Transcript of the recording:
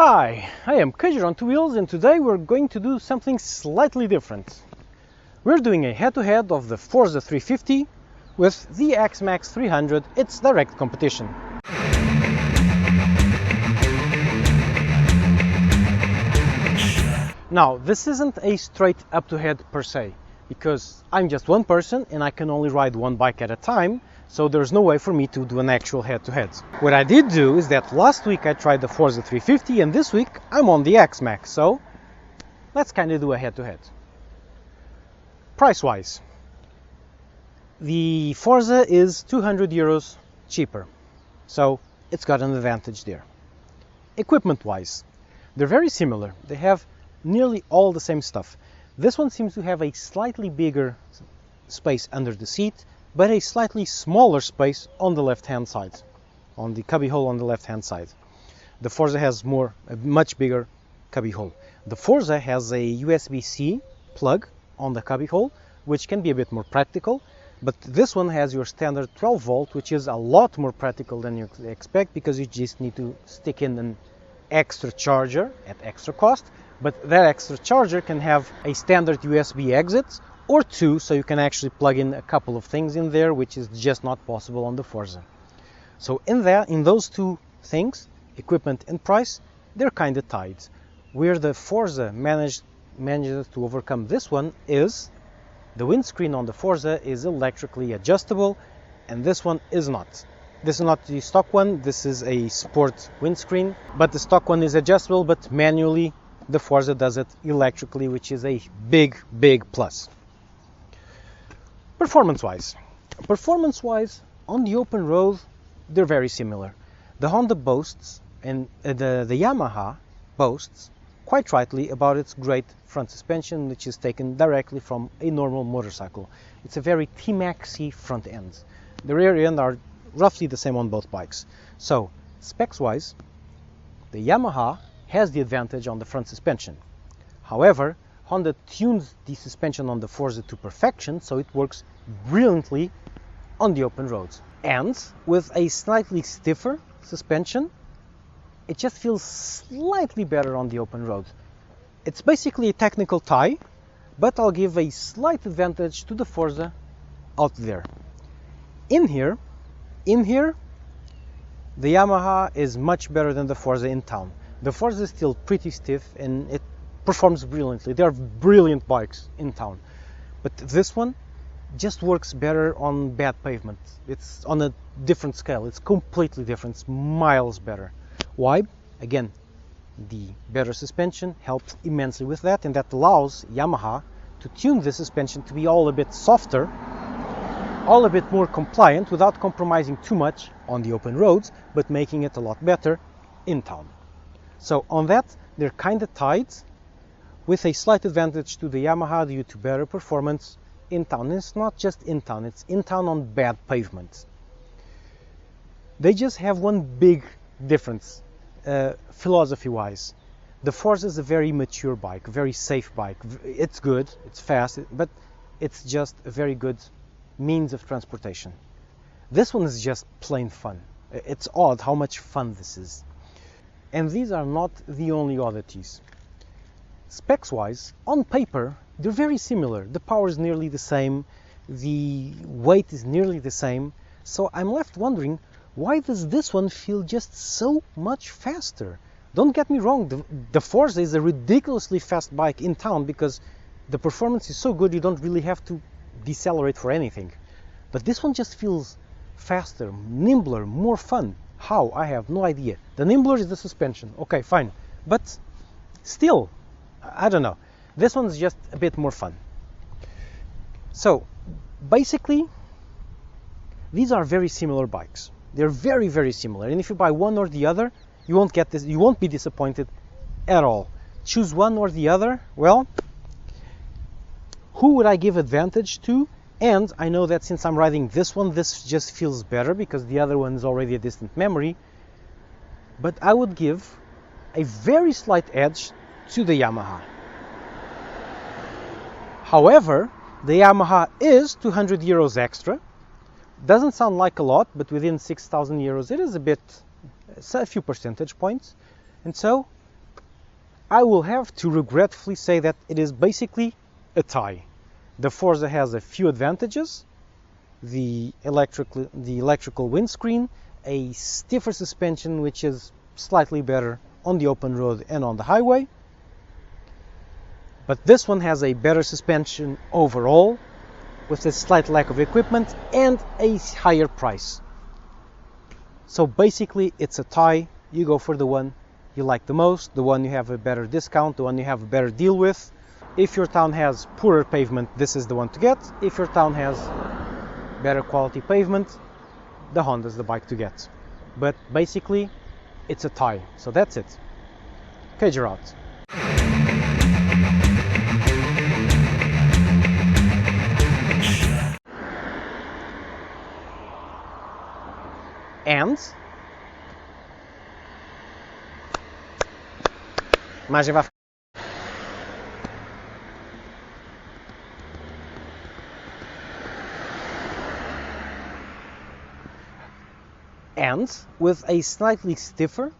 Hi, I am Kajer on Two Wheels, and today we're going to do something slightly different. We're doing a head-to-head of the Forza 350 with the Xmax 300, its direct competition. Now, this isn't a straight up-to-head per se, because I'm just one person and I can only ride one bike at a time, so there's no way for me to do an actual head-to-head. What I did do is that last week I tried the Forza 350 and this week I'm on the Xmax, so let's kind of do a head-to-head. Price-wise, the Forza is €200 cheaper, so it's got an advantage there. Equipment-wise, they're very similar. They have nearly all the same stuff. This one seems to have a slightly bigger space under the seat, but a slightly smaller space on the left-hand side, on the cubbyhole on the left-hand side. The Forza has a much bigger cubbyhole. The Forza has a USB-C plug on the cubbyhole, which can be a bit more practical, but this one has your standard 12 volt, which is a lot more practical than you expect, because you just need to stick in an extra charger at extra cost, but that extra charger can have a standard USB exit or two, so you can actually plug in a couple of things in there, which is just not possible on the Forza. So in those two things, equipment and price, they're kind of tied. Where the Forza manages to overcome this one is the windscreen on the Forza is electrically adjustable, and this one is not. This is not the stock one, this is a sport windscreen, but the stock one is adjustable, but manually the Forza does it electrically, which is a big plus. Performance-wise, on the open road, they're very similar. The Honda boasts, and the Yamaha boasts, quite rightly, about its great front suspension, which is taken directly from a normal motorcycle. It's a very T-Maxy front end. The rear end are roughly the same on both bikes. So, specs-wise, the Yamaha has the advantage on the front suspension. However, Honda tunes the suspension on the Forza to perfection, so it works brilliantly on the open roads. And with a slightly stiffer suspension, it just feels slightly better on the open road. It's basically a technical tie, but I'll give a slight advantage to the Forza out there. In here, the Yamaha is much better than the Forza in town. The Forza is still pretty stiff and it performs brilliantly. They are brilliant bikes in town. But this one just works better on bad pavement. It's on a different scale. It's completely different. It's miles better. Why? Again, the better suspension helps immensely with that, and that allows Yamaha to tune the suspension to be all a bit softer, all a bit more compliant without compromising too much on the open roads, but making it a lot better in town. So on that, they're kind of tied, with a slight advantage to the Yamaha due to better performance in town. And it's not just in town, it's in town on bad pavements. They just have one big difference, philosophy-wise. The Forza is a very mature bike, a very safe bike. It's good, it's fast, but it's just a very good means of transportation. This one is just plain fun. It's odd how much fun this is. And these are not the only oddities. Specs-wise, on paper, they're very similar. The power is nearly the same, the weight is nearly the same, so I'm left wondering, why does this one feel just so much faster? Don't get me wrong, the Forza is a ridiculously fast bike in town because the performance is so good you don't really have to decelerate for anything. But this one just feels faster, nimbler, more fun. How? I have no idea. The nimbler is the suspension. Okay, fine. But still, I don't know. This one's just a bit more fun. So, basically, these are very similar bikes. They're very similar. And if you buy one or the other, you won't get this. You won't be disappointed at all. Choose one or the other. Well, who would I give advantage to? And I know that since I'm riding this one, this just feels better because the other one is already a distant memory. But I would give a very slight edge to the Yamaha. However, the Yamaha is €200 extra. Doesn't sound like a lot, but within €6,000 it is a few percentage points. And so I will have to regretfully say that it is basically a tie. The Forza has a few advantages: the electrical windscreen, a stiffer suspension which is slightly better on the open road and on the highway. But this one has a better suspension overall, with a slight lack of equipment and a higher price. So basically it's a tie. You go for the one you like the most, the one you have a better discount, the one you have a better deal with. If your town has poorer pavement, this is the one to get. If your town has better quality pavement, the Honda's the bike to get. But basically it's a tie. So that's it. Cager out. And imagem vai. And with a slightly stiffer